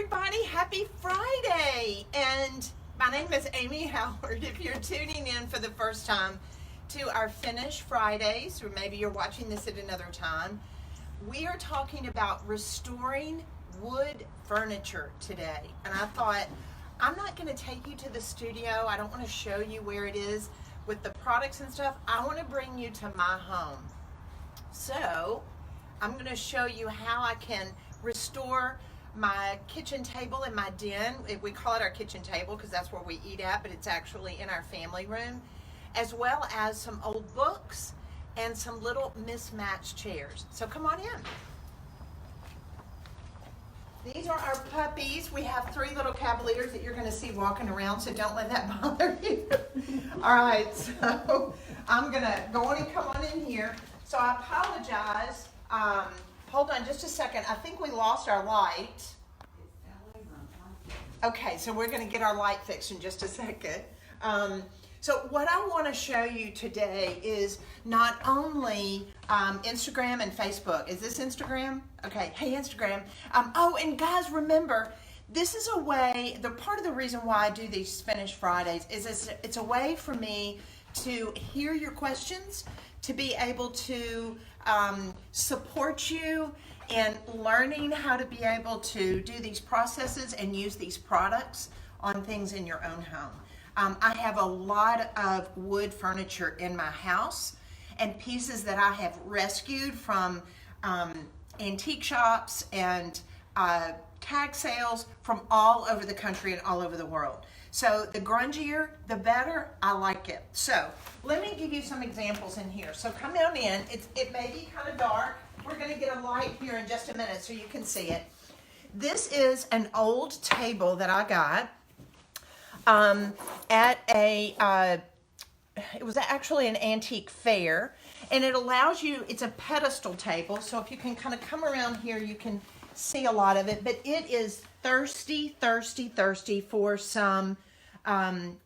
everybody, happy Friday. And my name is Amy Howard. If you're tuning in for the first time to our Finish Fridays, or maybe you're watching this at another time, we are talking about restoring wood furniture today. And I thought, I'm not going to take you to the studio. I don't want to show you where it is with the products and stuff. I want to bring you to my home. So I'm going to show you how I can restore my kitchen table in my den. We call it our kitchen table because that's where we eat at, but it's actually in our family room, as well as some old books and some little mismatched chairs. So come on in. These are our puppies. We have 3 little Cavaliers that you're going to see walking around, so don't let that bother you. All right, so I'm going to go on and come on in here. So I apologize. Hold on just a second. I think we lost our light. Okay, so we're going to get our light fixed in just a second. So what I want to show you today is not only Instagram and Facebook. Is this Instagram? Okay, hey Instagram. Oh, and guys, remember, this is a way, part of the reason why I do these Finish Fridays is it's a way for me to hear your questions, to be able to support you in learning how to be able to do these processes and use these products on things in your own home. I have a lot of wood furniture in my house and pieces that I have rescued from antique shops and tag sales from all over the country and all over the world. So the grungier, the better. I like it. So let me give you some examples in here. So come on in. It may be kind of dark. We're going to get a light here in just a minute so you can see it. This is an old table that I got at it was actually an antique fair, and it allows you, it's a pedestal table, so if you can kind of come around here, you can see a lot of it, but it is thirsty for some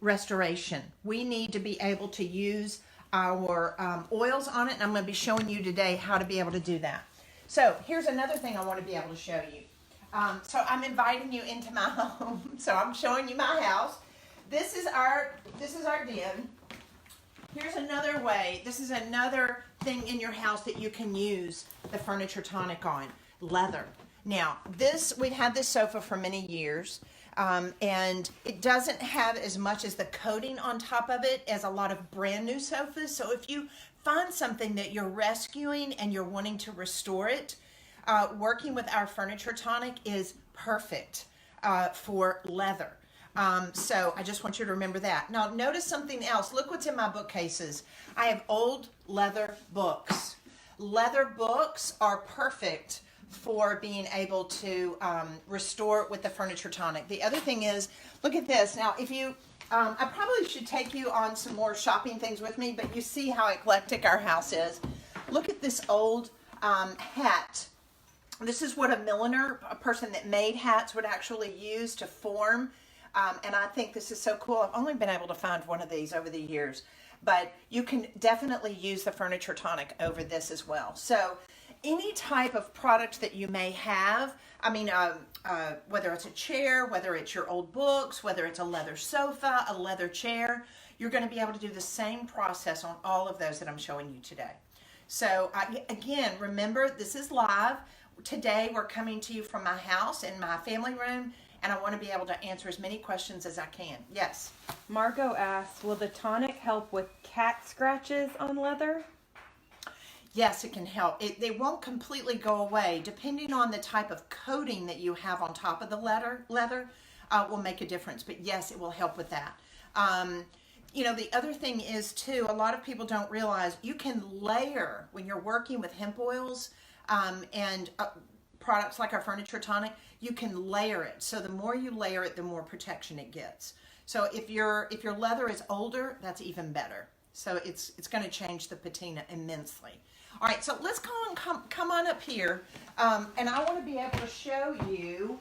restoration. We need to be able to use our oils on it, and I'm going to be showing you today how to be able to do that. So here's another thing I want to be able to show you. So I'm inviting you into my home. So I'm showing you my house. This is our den. Here's another way. This is another thing in your house that you can use the Furniture Tonic on. Leather. Now, we've had this sofa for many years, and it doesn't have as much as the coating on top of it as a lot of brand new sofas. So if you find something that you're rescuing and you're wanting to restore it, working with our Furniture Tonic is perfect for leather. So I just want you to remember that. Now notice something else. Look what's in my bookcases. I have old leather books. Leather books are perfect for being able to restore with the Furniture Tonic. The other thing is, look at this. Now if you, I probably should take you on some more shopping things with me, but you see how eclectic our house is. Look at this old hat. This is what a milliner, a person that made hats, would actually use to form. And I think this is so cool. I've only been able to find one of these over the years, but you can definitely use the Furniture Tonic over this as well. So any type of product that you may have, I mean, whether it's a chair, whether it's your old books, whether it's a leather sofa, a leather chair, you're going to be able to do the same process on all of those that I'm showing you today. So again, remember, this is live. Today we're coming to you from my house in my family room, and I want to be able to answer as many questions as I can. Yes? Margot asks, will the tonic help with cat scratches on leather? Yes, it can help. They won't completely go away. Depending on the type of coating that you have on top of the leather will make a difference. But yes, it will help with that. You know, the other thing is too, a lot of people don't realize you can layer when you're working with hemp oils and products like our Furniture Tonic. You can layer it. So the more you layer it, the more protection it gets. So if your leather is older, that's even better. So it's going to change the patina immensely. All right, so let's come on up here, and I want to be able to show you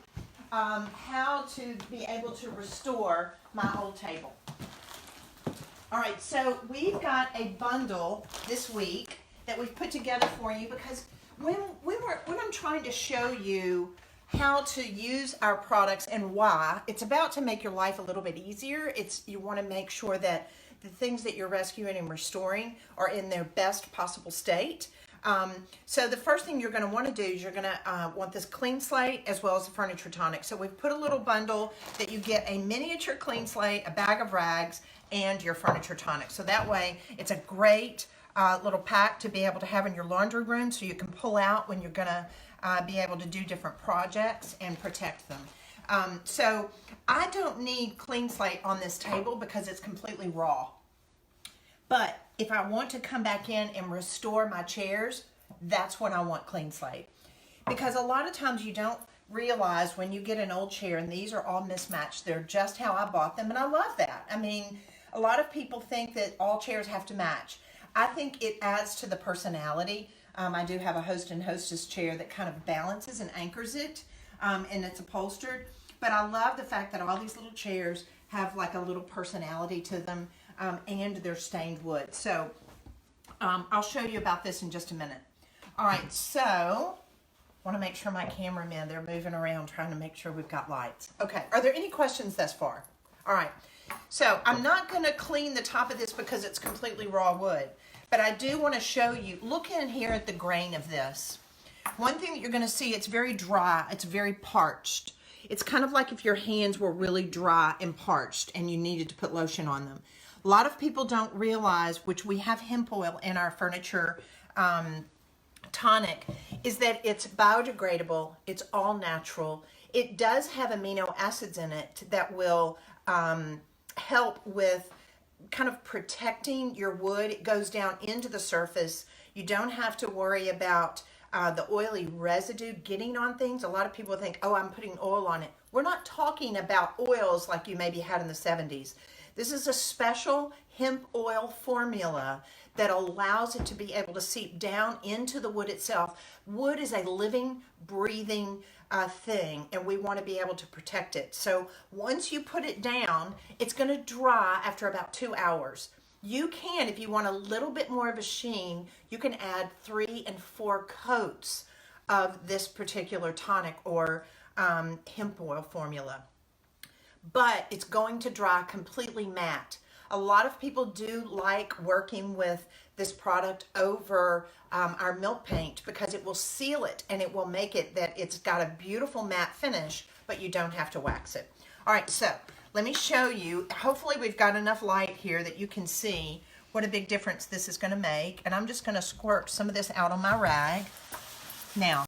how to be able to restore my old table. All right, so we've got a bundle this week that we've put together for you because when I'm trying to show you how to use our products and why. It's about to make your life a little bit easier. You want to make sure that the things that you're rescuing and restoring are in their best possible state. So the first thing you're going to want to do is you're going to want this clean slate as well as the Furniture Tonic. So we've put a little bundle that you get a miniature clean slate, a bag of rags, and your Furniture Tonic. So that way it's a great little pack to be able to have in your laundry room so you can pull out when you're going to be able to do different projects and protect them. So I don't need clean slate on this table because it's completely raw. But if I want to come back in and restore my chairs, that's when I want clean slate. Because a lot of times you don't realize when you get an old chair, and these are all mismatched, they're just how I bought them, and I love that. I mean, a lot of people think that all chairs have to match. I think it adds to the personality. I do have a host and hostess chair that kind of balances and anchors it, and it's upholstered. But I love the fact that all these little chairs have like a little personality to them, and they're stained wood. So I'll show you about this in just a minute. All right, so I want to make sure my cameramen, they're moving around trying to make sure we've got lights. Okay, are there any questions thus far? All right, so I'm not going to clean the top of this because it's completely raw wood, but I do want to show you, look in here at the grain of this. One thing that you're going to see, it's very dry, it's very parched. It's kind of like if your hands were really dry and parched and you needed to put lotion on them. A lot of people don't realize, which we have hemp oil in our Furniture Tonic, is that it's biodegradable, it's all natural. It does have amino acids in it that will help with kind of protecting your wood. It goes down into the surface. You don't have to worry about the oily residue getting on things. A lot of people think, oh, I'm putting oil on it. We're not talking about oils like you maybe had in the 70s. This is a special hemp oil formula that allows it to be able to seep down into the wood itself. Wood is a living, breathing thing, and we want to be able to protect it. So once you put it down, it's going to dry after about 2 hours. You can, if you want a little bit more of a sheen, you can add 3 and 4 coats of this particular tonic or hemp oil formula. But it's going to dry completely matte. A lot of people do like working with this product over our milk paint because it will seal it and it will make it that it's got a beautiful matte finish, but you don't have to wax it. All right, so let me show you. Hopefully we've got enough light here that you can see what a big difference this is going to make. And I'm just going to squirt some of this out on my rag. Now,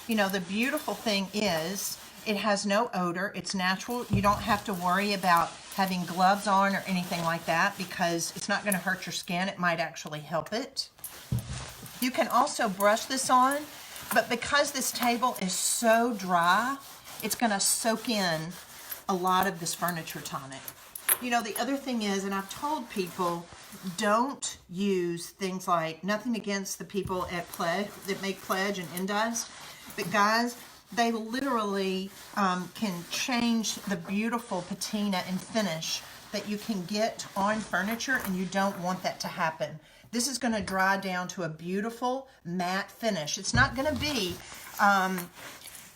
you know, the beautiful thing is it has no odor. It's natural. You don't have to worry about having gloves on or anything like that because it's not going to hurt your skin. It might actually help it. You can also brush this on, but because this table is so dry, it's going to soak in a lot of this Furniture Tonic. You know, the other thing is, and I've told people, don't use things like, nothing against the people at Pledge that make Pledge and Endust, but guys, they literally can change the beautiful patina and finish that you can get on furniture, and you don't want that to happen. This is going to dry down to a beautiful matte finish. It's not going to be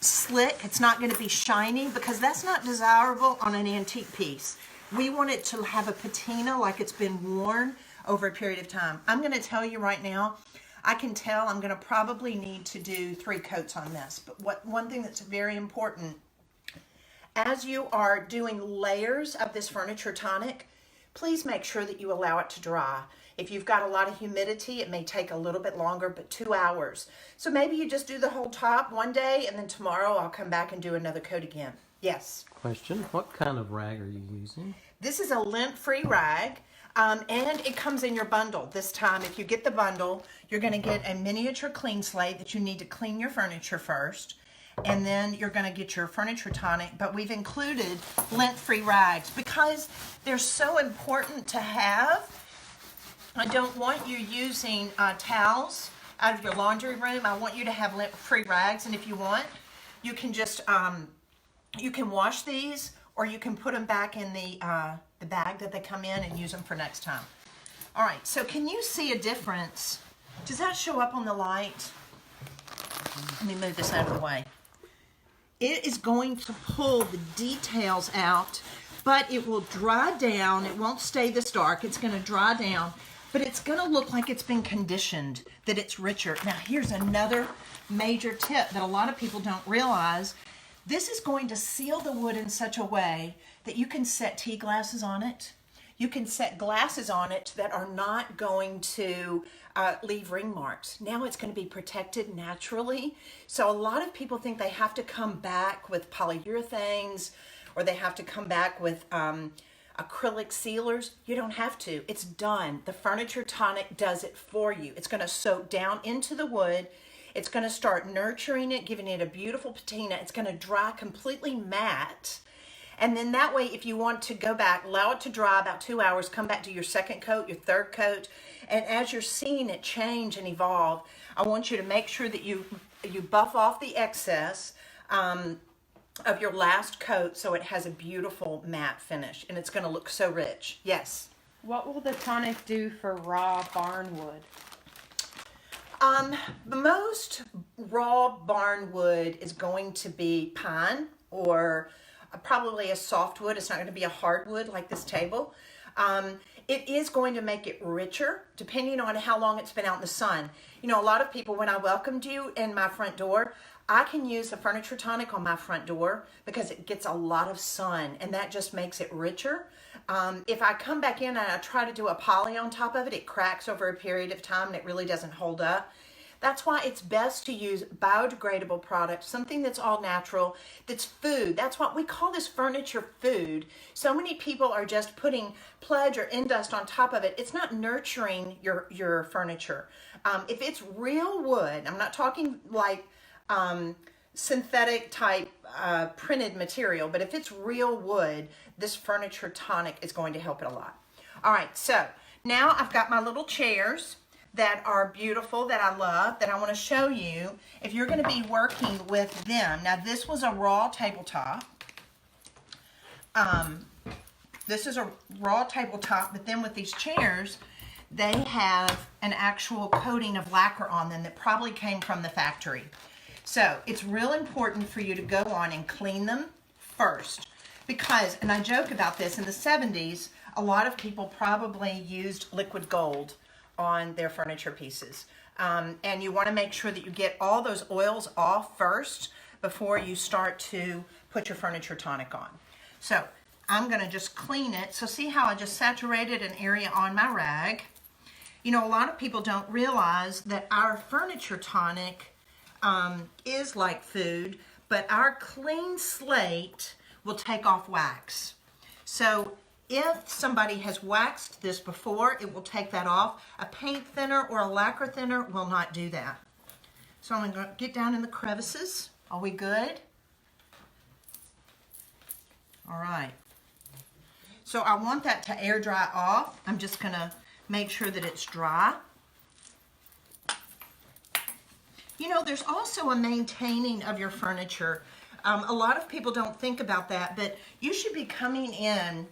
slick. It's not going to be shiny because that's not desirable on an antique piece. We want it to have a patina like it's been worn over a period of time. I'm going to tell you right now, I can tell I'm going to probably need to do 3 coats on this. But one thing that's very important, as you are doing layers of this Furniture Tonic, please make sure that you allow it to dry. If you've got a lot of humidity, it may take a little bit longer, but 2 hours. So maybe you just do the whole top one day, and then tomorrow I'll come back and do another coat again. Yes? Question, what kind of rag are you using? This is a lint-free rag. And it comes in your bundle. This time, if you get the bundle, you're going to get a miniature clean slate that you need to clean your furniture first. And then you're going to get your Furniture Tonic. But we've included lint-free rags because they're so important to have. I don't want you using towels out of your laundry room. I want you to have lint-free rags. And if you want, you can just, you can wash these, or you can put them back in the bag that they come in and use them for next time. All right, so can you see a difference? Does that show up on the light? Let me move this out of the way. it is going to pull the details out, but it will dry down. It won't stay this dark. It's going to dry down, but it's going to look like it's been conditioned, that it's richer. Now, here's another major tip that a lot of people don't realize. This is going to seal the wood in such a way that you can set tea glasses on it. You can set glasses on it that are not going to leave ring marks. Now it's going to be protected naturally. So a lot of people think they have to come back with polyurethanes, or they have to come back with acrylic sealers. You don't have to. It's done. The Furniture Tonic does it for you. It's going to soak down into the wood. It's going to start nurturing it, giving it a beautiful patina. It's going to dry completely matte. And then that way, if you want to go back, allow it to dry about 2 hours, come back to your second coat, your third coat. And as you're seeing it change and evolve, I want you to make sure that you buff off the excess of your last coat so it has a beautiful matte finish. And it's going to look so rich. Yes? What will the tonic do for raw barn wood? Most raw barn wood is going to be pine, or probably a softwood. It's not going to be a hardwood like this table. It is going to make it richer depending on how long it's been out in the sun. You know, a lot of people, when I welcomed you in my front door, I can use the Furniture Tonic on my front door because it gets a lot of sun, and that just makes it richer. If I come back in and I try to do a poly on top of it, it cracks over a period of time and it really doesn't hold up. That's why it's best to use biodegradable products, something that's all natural, that's food. That's what we call this furniture food. So many people are just putting Pledge or Endust on top of it. It's not nurturing your furniture. If it's real wood, I'm not talking like synthetic type printed material, but if it's real wood, this Furniture Tonic is going to help it a lot. All right, so now I've got my little chairs that are beautiful, that I love, that I want to show you if you're going to be working with them. Now, this was a raw tabletop. This is a raw tabletop, but then with these chairs, they have an actual coating of lacquer on them that probably came from the factory. So it's real important for you to go on and clean them first, because, and I joke about this, in the 70s, a lot of people probably used liquid gold on their furniture pieces. And you want to make sure that you get all those oils off first before you start to put your Furniture Tonic on. So I'm going to just clean it. So see how I just saturated an area on my rag? You know, a lot of people don't realize that our Furniture Tonic is like food, but our clean slate will take off wax. So if somebody has waxed this before, it will take that off. A paint thinner or a lacquer thinner will not do that. So I'm going to get down in the crevices. Are we good? All right. So I want that to air dry off. I'm just going to make sure that it's dry. You know, there's also a maintaining of your furniture. A lot of people don't think about that, but you should be coming in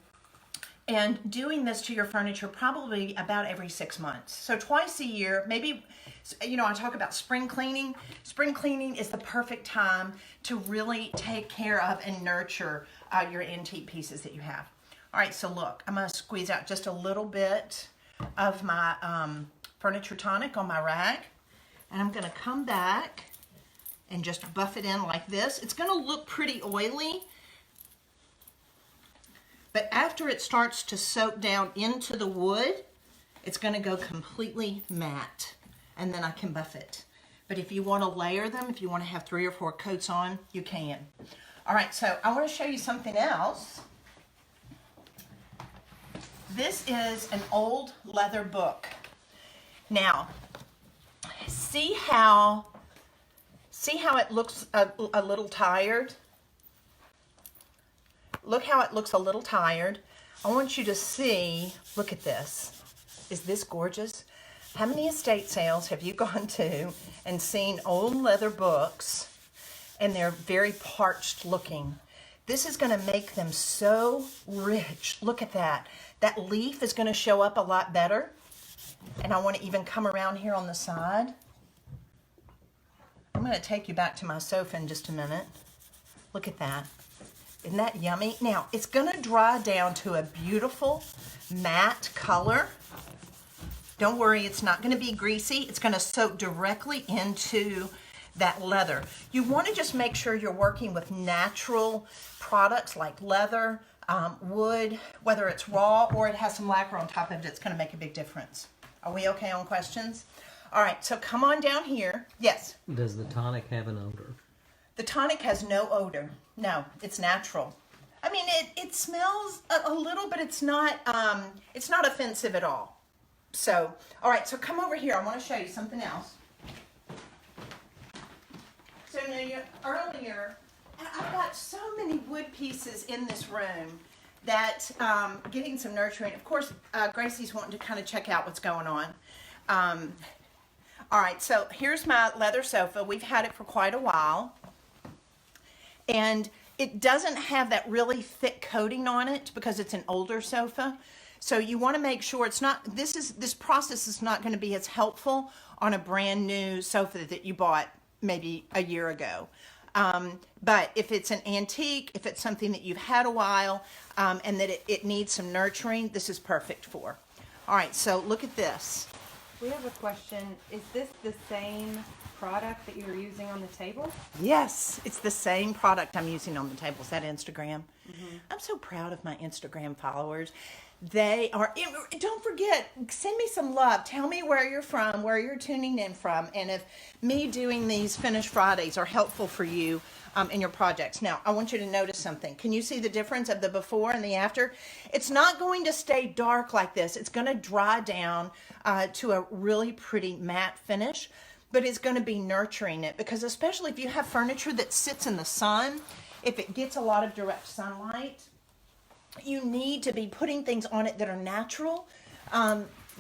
and doing this to your furniture probably about every 6 months. So twice a year, maybe, you know, I talk about spring cleaning. Spring cleaning is the perfect time to really take care of and nurture your antique pieces that you have. All right, so look, I'm gonna squeeze out just a little bit of my Furniture Tonic on my rag, and I'm gonna come back and just buff it in like this. It's gonna look pretty oily, but after it starts to soak down into the wood, it's going to go completely matte, and then I can buff it. But if you want to layer them, if you want to have 3 or 4 coats on, you can. All right, so I want to show you something else. This is an old leather book. Now, see how it looks a little tired? Look how it looks a little tired. I want you to see, look at this. Is this gorgeous? How many estate sales have you gone to and seen old leather books and they're very parched looking? This is going to make them so rich. Look at that. That leaf is going to show up a lot better. And I want to even come around here on the side. I'm going to take you back to my sofa in just a minute. Look at that. Isn't that yummy? Now, it's gonna dry down to a beautiful matte color. Don't worry, it's not gonna be greasy. It's gonna soak directly into that leather. You wanna just make sure you're working with natural products like leather, wood, whether it's raw or it has some lacquer on top of it, it's gonna make a big difference. Are we okay on questions? All right, so come on down here. Yes? Does the tonic have an odor? The tonic has no odor. No, it's natural. I mean, it smells a little, but it's not offensive at all. So, all right, so come over here. I want to show you something else. So now earlier, I've got so many wood pieces in this room that getting some nurturing. Of course, Gracie's wanting to kind of check out what's going on. All right, so here's my leather sofa. We've had it for quite a while. And it doesn't have that really thick coating on it because it's an older sofa. So you want to make sure it's not, this process is not going to be as helpful on a brand new sofa that you bought maybe a year ago. But if it's an antique, if it's something that you've had a while, and that it needs some nurturing, this is perfect for. All right, so look at this. We have a question. Is this the same product that you're using on the table? Yes, it's the same product I'm using on the table. Is that Instagram? Mm-hmm. I'm so proud of my Instagram followers. They are, don't forget, send me some love. Tell me where you're from, where you're tuning in from, and if me doing these Finish Fridays are helpful for you in your projects. Now, I want you to notice something. Can you see the difference of the before and the after? It's not going to stay dark like this. It's going to dry down to a really pretty matte finish, but it's going to be nurturing it, because especially if you have furniture that sits in the sun, if it gets a lot of direct sunlight, you need to be putting things on it that are natural.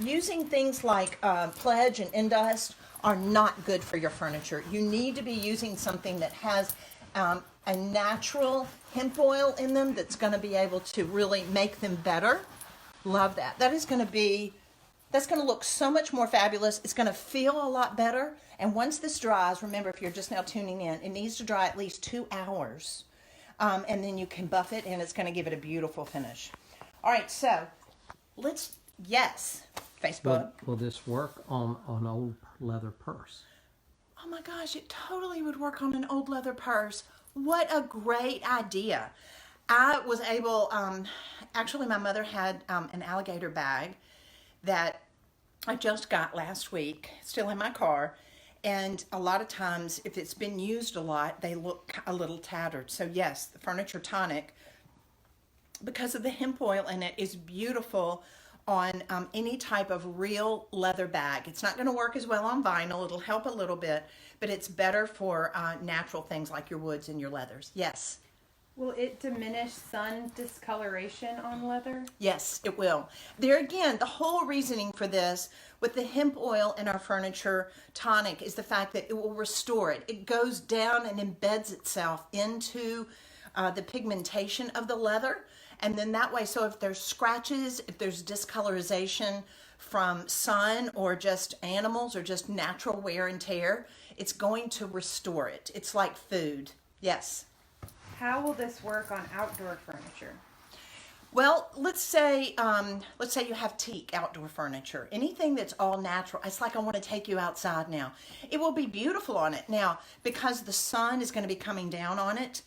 Using things like Pledge and Endust are not good for your furniture. You need to be using something that has a natural hemp oil in them that's going to be able to really make them better. Love that. That's going to look so much more fabulous. It's going to feel a lot better. And once this dries, remember, if you're just now tuning in, it needs to dry at least 2 hours. And then you can buff it, and it's going to give it a beautiful finish. All right, so yes, Facebook. Will this work on an old leather purse? Oh my gosh, it totally would work on an old leather purse. What a great idea. I was able, actually my mother had an alligator bag that I just got last week, still in my car. And a lot of times, if it's been used a lot, they look a little tattered. So yes, the Furniture Tonic, because of the hemp oil in it, is beautiful on any type of real leather bag. It's not going to work as well on vinyl. It'll help a little bit, but it's better for natural things like your woods and your leathers. Yes. Will it diminish sun discoloration on leather? Yes, it will. There again, the whole reasoning for this with the hemp oil in our Furniture Tonic is the fact that it will restore it. It goes down and embeds itself into the pigmentation of the leather. And then that way, so if there's scratches, if there's discolorization from sun or just animals or just natural wear and tear, it's going to restore it. It's like food. Yes. How will this work on outdoor furniture? Well, let's say you have teak outdoor furniture. Anything that's all natural. It's like I want to take you outside now. It will be beautiful on it. Now, because the sun is going to be coming down on it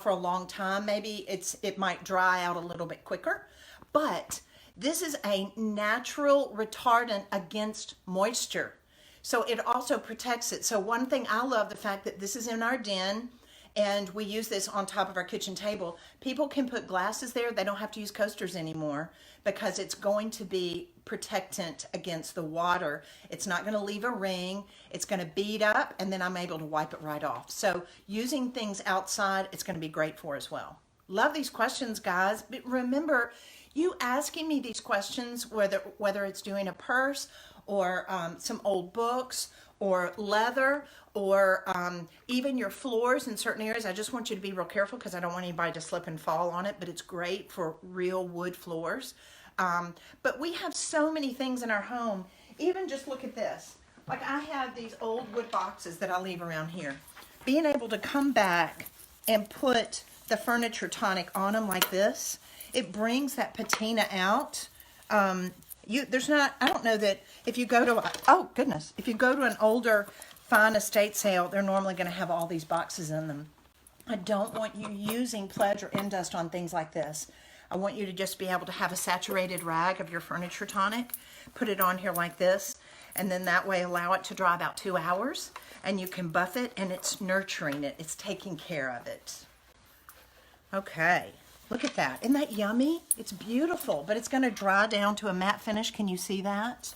for a long time, maybe it might dry out a little bit quicker. But this is a natural retardant against moisture. So it also protects it. So one thing I love, the fact that this is in our den, and we use this on top of our kitchen table. People can put glasses there. They don't have to use coasters anymore because it's going to be protectant against the water. It's not going to leave a ring. It's going to bead up, and then I'm able to wipe it right off. So using things outside, it's going to be great for as well. Love these questions, guys. But remember, you asking me these questions, whether it's doing a purse or some old books or leather, or even your floors in certain areas. I just want you to be real careful because I don't want anybody to slip and fall on it, but it's great for real wood floors. But we have so many things in our home. Even just look at this. Like I have these old wood boxes that I leave around here. Being able to come back and put the Furniture Tonic on them like this, it brings that patina out. I don't know that if you go to, if you go to an older fine estate sale, they're normally going to have all these boxes in them. I don't want you using Pledge or Endust on things like this. I want you to just be able to have a saturated rag of your Furniture Tonic, put it on here like this, and then that way allow it to dry about 2 hours, and you can buff it, and it's nurturing it. It's taking care of it. Okay, look at that. Isn't that yummy? It's beautiful, but it's going to dry down to a matte finish. Can you see that?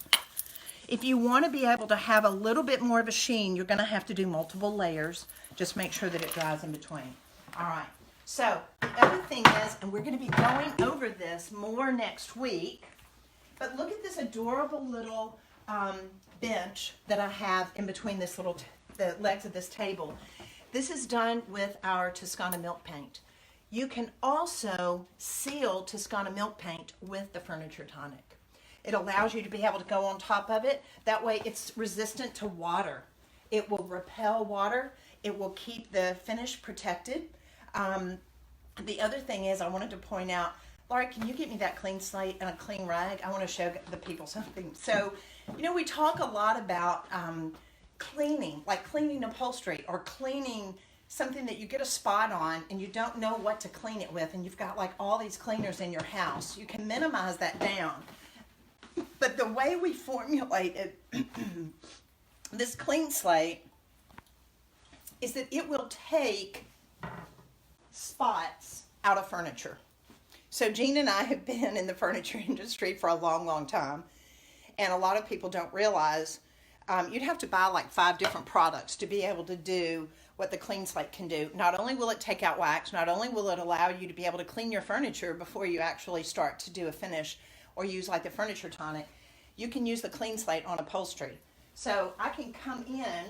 If you want to be able to have a little bit more of a sheen, you're going to have to do multiple layers. Just make sure that it dries in between. All right. So the other thing is, and we're going to be going over this more next week, but look at this adorable little bench that I have in between this the legs of this table. This is done with our Toscana milk paint. You can also seal Toscana milk paint with the Furniture Tonic. It allows you to be able to go on top of it. That way it's resistant to water. It will repel water. It will keep the finish protected. The other thing is, I wanted to point out, Laurie, can you get me that clean slate and a clean rag? I want to show the people something. So, you know, we talk a lot about cleaning, like cleaning upholstery or cleaning something that you get a spot on and you don't know what to clean it with, and you've got like all these cleaners in your house. You can minimize that down. But the way we formulate it, this clean slate, is that it will take spots out of furniture. So Jean and I have been in the furniture industry for a long, long time. And a lot of people don't realize you'd have to buy like 5 different products to be able to do what the clean slate can do. Not only will it take out wax, not only will it allow you to be able to clean your furniture before you actually start to do a finish or use like the Furniture Tonic, you can use the clean slate on upholstery. So I can come in,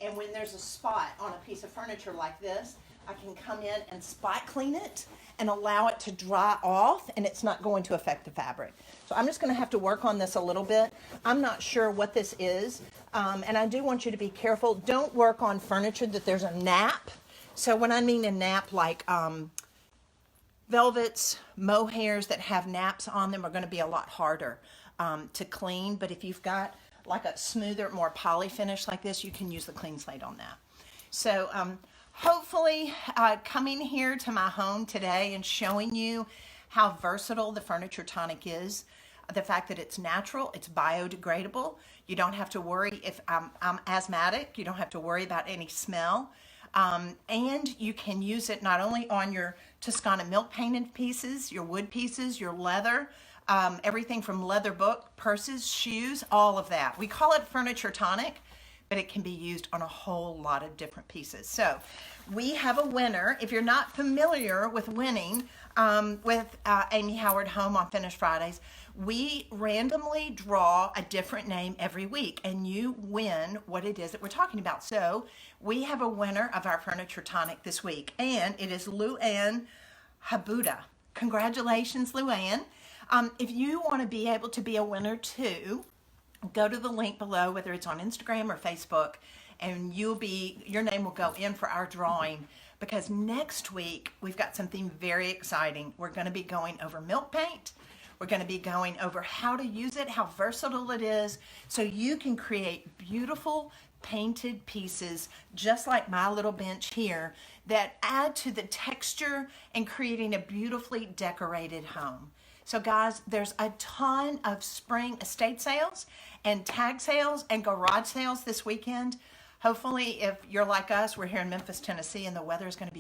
and when there's a spot on a piece of furniture like this, I can come in and spot clean it and allow it to dry off, and it's not going to affect the fabric. So I'm just going to have to work on this a little bit. I'm not sure what this is, and I do want you to be careful. Don't work on furniture that there's a nap. So when I mean a nap, like velvets, mohairs that have naps on them are going to be a lot harder to clean. But if you've got like a smoother, more poly finish like this, you can use the clean slate on that. So hopefully coming here to my home today and showing you how versatile the Furniture Tonic is, the fact that it's natural, it's biodegradable, you don't have to worry if I'm asthmatic, you don't have to worry about any smell, and you can use it not only on your Toscana milk painted pieces, your wood pieces, your leather, everything from leather book, purses, shoes, all of that. We call it Furniture Tonic, but it can be used on a whole lot of different pieces. So we have a winner. If you're not familiar with winning with Amy Howard Home on Finish Fridays, we randomly draw a different name every week, and you win what it is that we're talking about. So we have a winner of our Furniture Tonic this week, and it is Luann Habuda. Congratulations, Luann. If you want to be able to be a winner too, go to the link below, whether it's on Instagram or Facebook, and your name will go in for our drawing, because next week we've got something very exciting. We're going to be going over milk paint. We're going to be going over how to use it, how versatile it is, so you can create beautiful painted pieces just like my little bench here that add to the texture and creating a beautifully decorated home. So guys, there's a ton of spring estate sales and tag sales and garage sales this weekend. Hopefully, if you're like us, we're here in Memphis, Tennessee, and the weather is going to be